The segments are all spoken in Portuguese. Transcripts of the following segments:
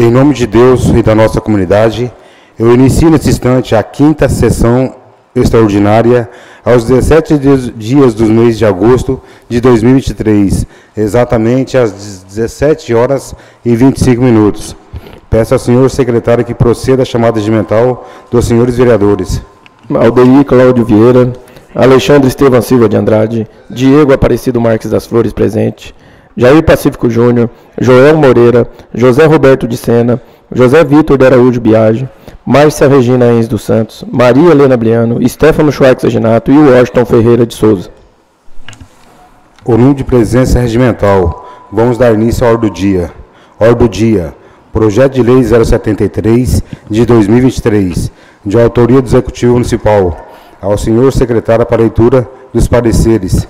Em nome de Deus e da nossa comunidade, eu inicio nesse instante a 5ª sessão extraordinária aos 17 dias do mês de agosto de 2023, exatamente às 17 horas e 25 minutos. Peço ao senhor secretário que proceda a chamada regimental dos senhores vereadores. Aldeir Cláudio Vieira, Alexandre Estevam Silva de Andrade, Diego Aparecido Marques das Flores presente, Jair Pacífico Júnior, Joel Moreira, José Roberto de Sena, José Vitor de Araújo Biagi, Márcia Regina Enz dos Santos, Maria Helena Briano, Stefano Schwartz Reginato e Washington Ferreira de Souza. O número de presença regimental. Vamos dar início à ordem do dia. Ordem do dia. Projeto de Lei 073 de 2023, de autoria do Executivo Municipal. Ao senhor secretário para a leitura dos pareceres.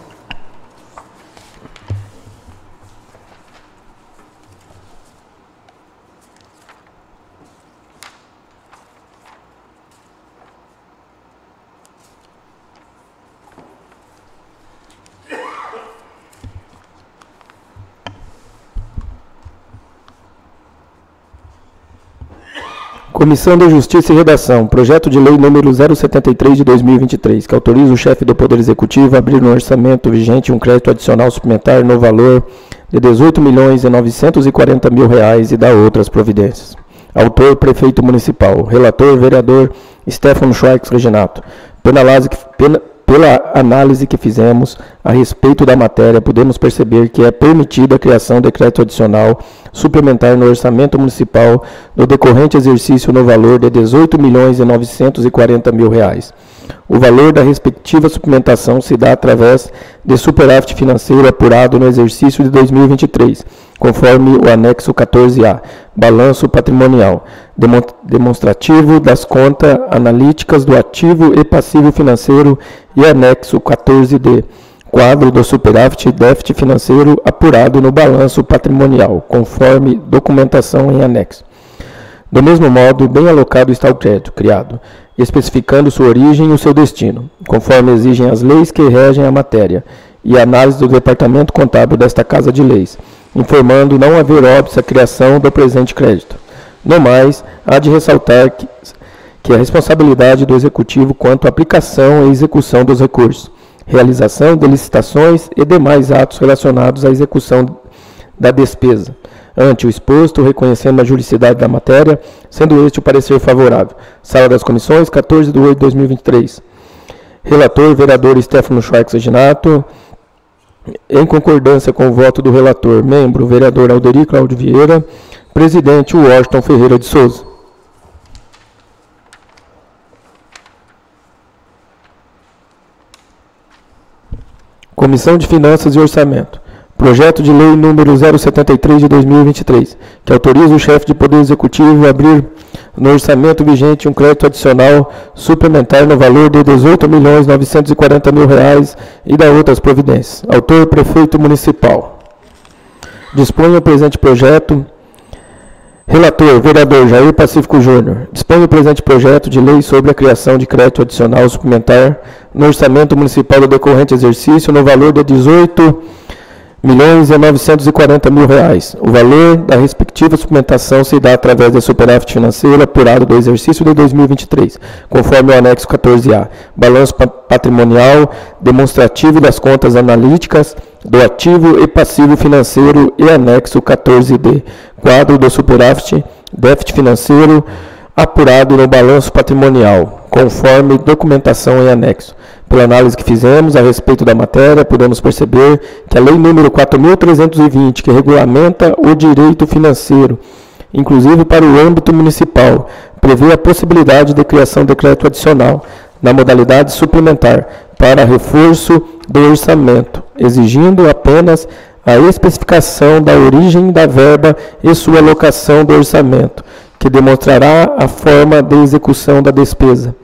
Comissão de Justiça e Redação, projeto de lei número 073 de 2023, que autoriza o chefe do Poder Executivo a abrir no orçamento vigente um crédito adicional suplementar no valor de R$ 18.940.000 e da outras providências. Autor, Prefeito Municipal. Relator, Vereador Stefano Schwartz Reginato. Pela análise que fizemos a respeito da matéria, podemos perceber que é permitida a criação de crédito adicional suplementar no orçamento municipal no decorrente exercício no valor de R$ 18.940.000. O valor da respectiva suplementação se dá através de superávit financeiro apurado no exercício de 2023, conforme o anexo 14A, balanço patrimonial, demonstrativo das contas analíticas do ativo e passivo financeiro e anexo 14D, quadro do superávit e déficit financeiro apurado no balanço patrimonial, conforme documentação em anexo. Do mesmo modo, bem alocado está o crédito criado, especificando sua origem e o seu destino, conforme exigem as leis que regem a matéria, e a análise do Departamento Contábil desta Casa de Leis, informando não haver óbice a criação do presente crédito. No mais, há de ressaltar que a responsabilidade do Executivo quanto à aplicação e execução dos recursos, realização de licitações e demais atos relacionados à execução da despesa. Ante o exposto, reconhecendo a juridicidade da matéria, sendo este o parecer favorável. Sala das Comissões, 14/8/2023. Relator, vereador Stefano Schwartz Reginato. Em concordância com o voto do relator, membro, vereador Aldeir Cláudio Vieira. Presidente, Washington Ferreira de Souza. Comissão de Finanças e Orçamento. Projeto de lei número 073 de 2023, que autoriza o chefe de Poder Executivo a abrir no orçamento vigente um crédito adicional suplementar no valor de R$ 18.940.000 e da outras providências. Autor, Prefeito Municipal. Dispõe o presente projeto. Relator, vereador Jair Pacífico Júnior. Dispõe o presente projeto de lei sobre a criação de crédito adicional suplementar no orçamento municipal do decorrente exercício no valor de R$ 18.940.000. O valor da respectiva suplementação se dá através do superávit financeiro apurado do exercício de 2023, conforme o anexo 14A, balanço patrimonial demonstrativo das contas analíticas do ativo e passivo financeiro e anexo 14D, quadro do superávit, déficit financeiro apurado no balanço patrimonial, conforme documentação em anexo. Pela análise que fizemos a respeito da matéria, podemos perceber que a Lei nº 4.320, que regulamenta o direito financeiro, inclusive para o âmbito municipal, prevê a possibilidade de criação de crédito adicional, na modalidade suplementar, para reforço do orçamento, exigindo apenas a especificação da origem da verba e sua alocação do orçamento, que demonstrará a forma de execução da despesa.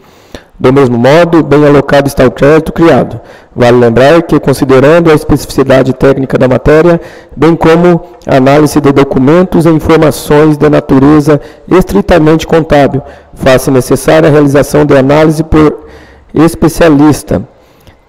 Do mesmo modo, bem alocado está o crédito criado. Vale lembrar que, considerando a especificidade técnica da matéria, bem como a análise de documentos e informações de natureza estritamente contábil, faz-se necessária a realização de análise por especialista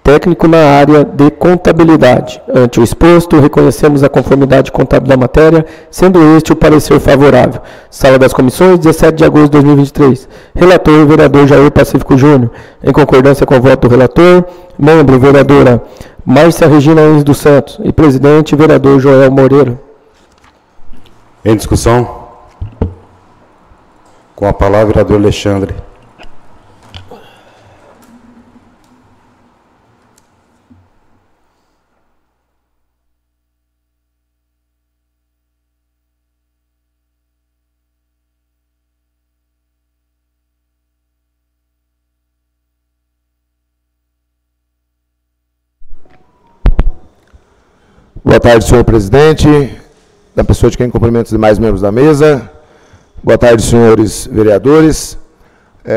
técnico na área de contabilidade. Ante o exposto, reconhecemos a conformidade contábil da matéria, sendo este o parecer favorável. Sala das Comissões, 17 de agosto de 2023. Relator, vereador Jair Pacífico Júnior. Em concordância com o voto do relator, membro, vereadora Márcia Regina Enes dos Santos. E presidente, vereador Joel Moreira. Em discussão? Com a palavra, vereador Alexandre. Boa tarde, senhor presidente, da pessoa de quem cumprimento os demais membros da mesa. Boa tarde, senhores vereadores,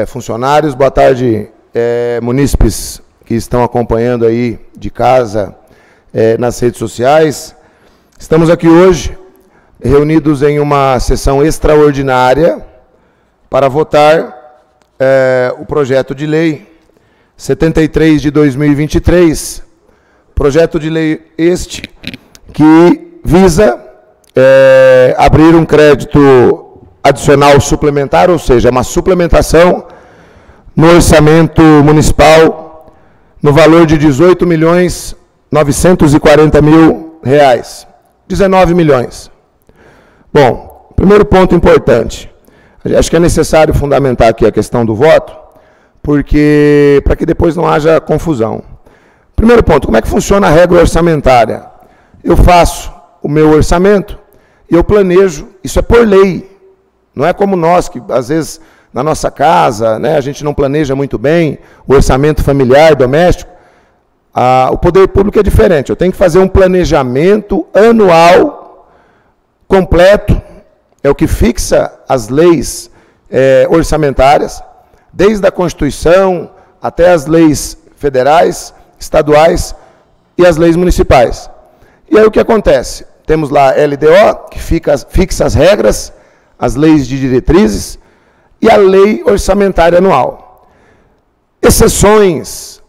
funcionários. Boa tarde, munícipes que estão acompanhando aí de casa, nas redes sociais. Estamos aqui hoje, reunidos em uma sessão extraordinária para votar o projeto de lei 73 de 2023, projeto de lei este que visa abrir um crédito adicional suplementar, ou seja, uma suplementação no orçamento municipal no valor de R$ 18.940.000. 19 milhões. Bom, primeiro ponto importante. Acho que é necessário fundamentar aqui a questão do voto, porque para que depois não haja confusão. Primeiro ponto, como é que funciona a regra orçamentária? Eu faço o meu orçamento e eu planejo, isso é por lei. Não é como nós, que às vezes na nossa casa, né, a gente não planeja muito bem o orçamento familiar, doméstico. O poder público é diferente. Eu tenho que fazer um planejamento anual completo, é o que fixa as leis orçamentárias, desde a Constituição até as leis federais, estaduais e as leis municipais. E aí o que acontece? Temos lá a LDO, que fixa as regras, as leis de diretrizes, e a lei orçamentária anual. Exceções,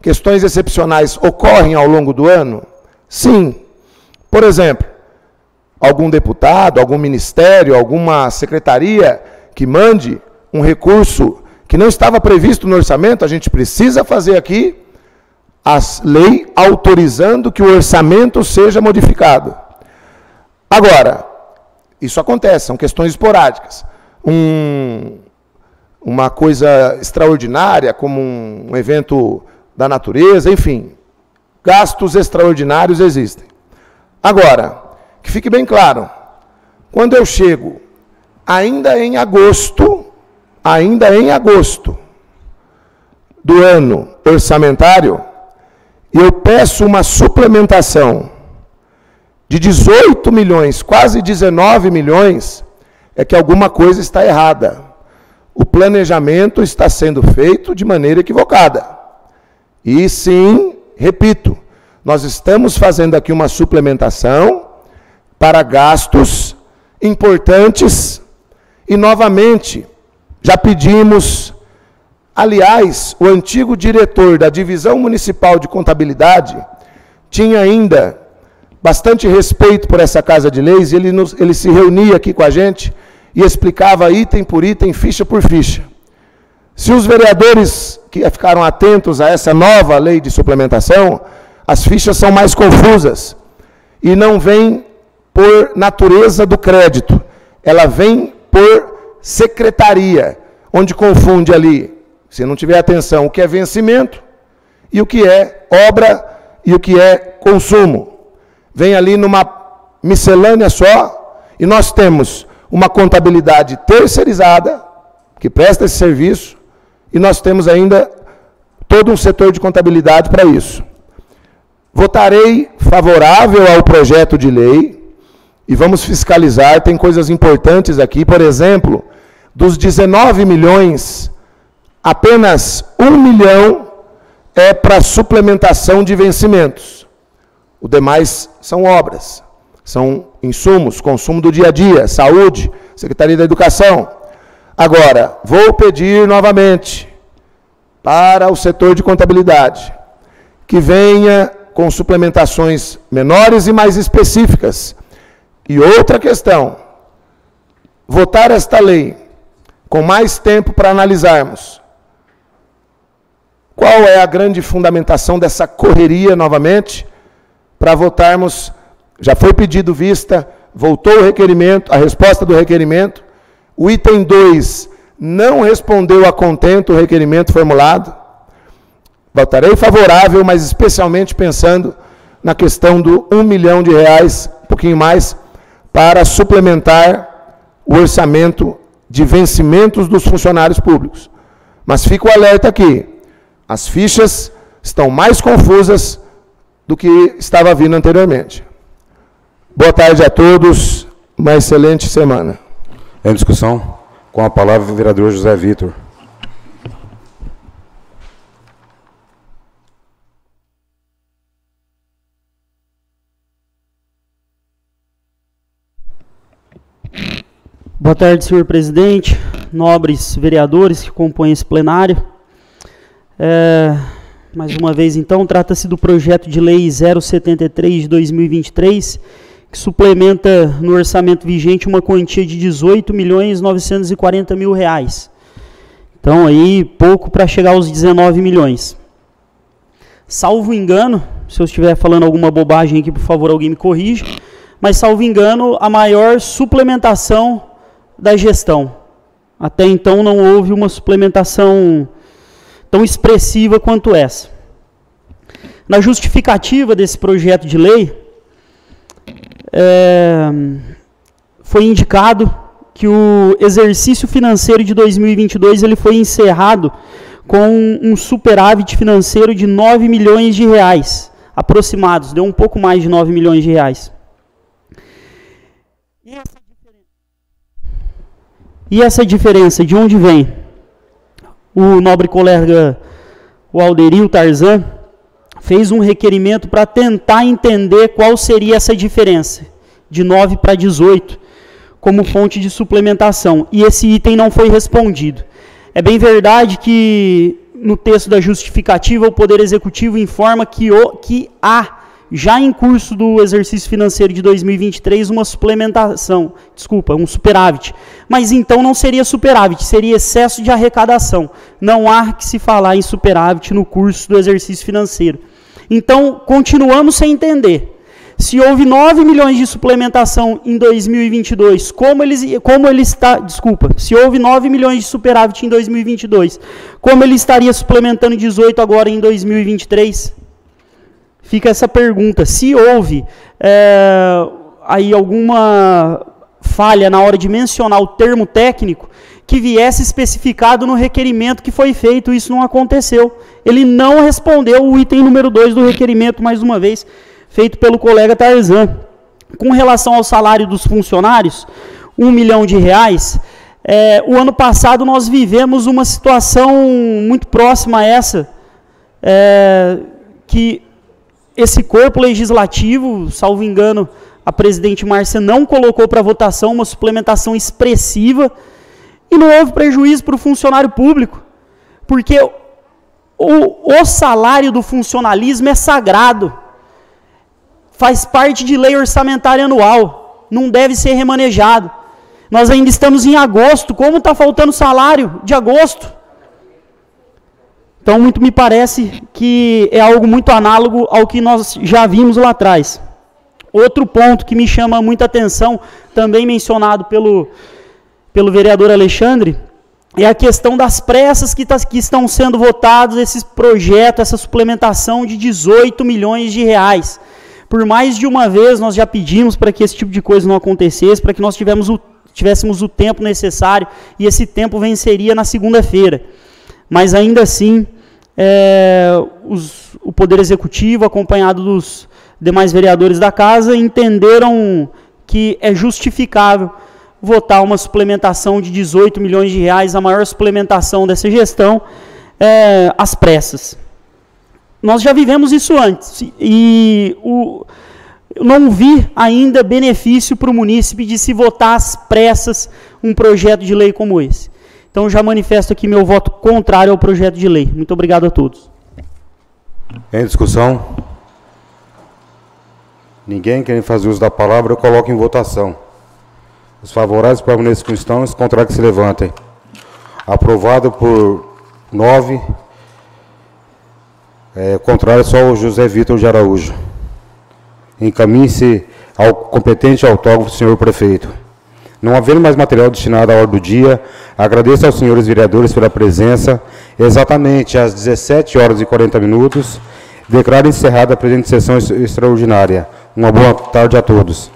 questões excepcionais ocorrem ao longo do ano? Sim. Por exemplo, algum deputado, algum ministério, alguma secretaria que mande um recurso que não estava previsto no orçamento, a gente precisa fazer aqui a lei autorizando que o orçamento seja modificado. Agora, isso acontece, são questões esporádicas. Uma coisa extraordinária, como um evento da natureza, enfim, gastos extraordinários existem. Agora, que fique bem claro, quando eu chego, ainda em agosto do ano orçamentário, e eu peço uma suplementação de 18 milhões, quase 19 milhões, é que alguma coisa está errada. O planejamento está sendo feito de maneira equivocada. E sim, repito, nós estamos fazendo aqui uma suplementação para gastos importantes e, novamente, já pedimos. Aliás, o antigo diretor da Divisão Municipal de Contabilidade tinha ainda bastante respeito por essa Casa de Leis, e ele se reunia aqui com a gente e explicava item por item, ficha por ficha. Se os vereadores que ficaram atentos a essa nova lei de suplementação, as fichas são mais confusas e não vem por natureza do crédito, ela vem por secretaria, onde confunde ali, se não tiver atenção, o que é vencimento e o que é obra e o que é consumo. Vem ali numa miscelânea só, e nós temos uma contabilidade terceirizada, que presta esse serviço, e nós temos ainda todo um setor de contabilidade para isso. Votarei favorável ao projeto de lei, e vamos fiscalizar, tem coisas importantes aqui, por exemplo, dos 19 milhões, apenas 1 milhão é para suplementação de vencimentos. O demais são obras, são insumos, consumo do dia a dia, saúde, Secretaria da Educação. Agora, vou pedir novamente para o setor de contabilidade que venha com suplementações menores e mais específicas. E outra questão, votar esta lei com mais tempo para analisarmos. Qual é a grande fundamentação dessa correria, novamente, para votarmos? Já foi pedido vista, voltou o requerimento, a resposta do requerimento. O item 2 não respondeu a contento o requerimento formulado. Votarei favorável, mas especialmente pensando na questão do R$1 milhão, um pouquinho mais, para suplementar o orçamento de vencimentos dos funcionários públicos. Mas fica o alerta aqui. As fichas estão mais confusas do que estava vindo anteriormente. Boa tarde a todos, uma excelente semana. Em discussão, com a palavra o vereador José Vitor. Boa tarde, senhor presidente, nobres vereadores que compõem esse plenário. Mais uma vez, então, trata-se do projeto de lei 073 de 2023, que suplementa no orçamento vigente uma quantia de R$18.940.000. Então, aí, pouco para chegar aos 19 milhões. Salvo engano, se eu estiver falando alguma bobagem aqui, por favor, alguém me corrija, mas, salvo engano, a maior suplementação da gestão. Até então, não houve uma suplementação tão expressiva quanto essa. Na justificativa desse projeto de lei, foi indicado que o exercício financeiro de 2022 ele foi encerrado com um superávit financeiro de R$9 milhões, aproximados, deu um pouco mais de R$9 milhões. E essa diferença, de onde vem? O nobre colega, o Alderio Tarzan, fez um requerimento para tentar entender qual seria essa diferença, de 9 para 18, como fonte de suplementação. E esse item não foi respondido. É bem verdade que, no texto da justificativa, o Poder Executivo informa que há, já em curso do exercício financeiro de 2023, uma suplementação, um superávit. Mas então não seria superávit, seria excesso de arrecadação. Não há que se falar em superávit no curso do exercício financeiro. Então, continuamos sem entender. Se houve 9 milhões de suplementação em 2022, se houve 9 milhões de superávit em 2022, como ele estaria suplementando 18 agora em 2023? Fica essa pergunta. Se houve aí alguma falha na hora de mencionar o termo técnico, que viesse especificado no requerimento que foi feito, isso não aconteceu. Ele não respondeu o item número 2 do requerimento, mais uma vez, feito pelo colega Tarzan. Com relação ao salário dos funcionários, R$1 milhão, o ano passado nós vivemos uma situação muito próxima a essa, que esse corpo legislativo, salvo engano, a presidente Márcia não colocou para votação uma suplementação expressiva e não houve prejuízo para o funcionário público, porque o salário do funcionalismo é sagrado, faz parte de lei orçamentária anual, não deve ser remanejado. Nós ainda estamos em agosto, como está faltando salário de agosto? Então, muito me parece que é algo muito análogo ao que nós já vimos lá atrás. Outro ponto que me chama muita atenção, também mencionado pelo vereador Alexandre, é a questão das pressas que estão sendo votados esse projeto, essa suplementação de R$18 milhões. Por mais de uma vez nós já pedimos para que esse tipo de coisa não acontecesse, para que nós tivéssemos o tempo necessário, e esse tempo venceria na segunda-feira. Mas ainda assim, o Poder Executivo, acompanhado dos demais vereadores da Casa, entenderam que é justificável votar uma suplementação de R$18 milhões, a maior suplementação dessa gestão, às pressas. Nós já vivemos isso antes, e eu não vi ainda benefício para o munícipe de se votar às pressas um projeto de lei como esse. Então, já manifesto aqui meu voto contrário ao projeto de lei. Muito obrigado a todos. Em discussão? Ninguém querendo fazer uso da palavra, eu coloco em votação. Os favoráveis permaneçam como estão, os contrários que se levantem. Aprovado por 9. Contrário só o José Vitor de Araújo. Encaminhe-se ao competente autógrafo, senhor prefeito. Não havendo mais material destinado à ordem do dia, agradeço aos senhores vereadores pela presença. Exatamente às 17h40, declaro encerrada a presente sessão extraordinária. Uma boa tarde a todos.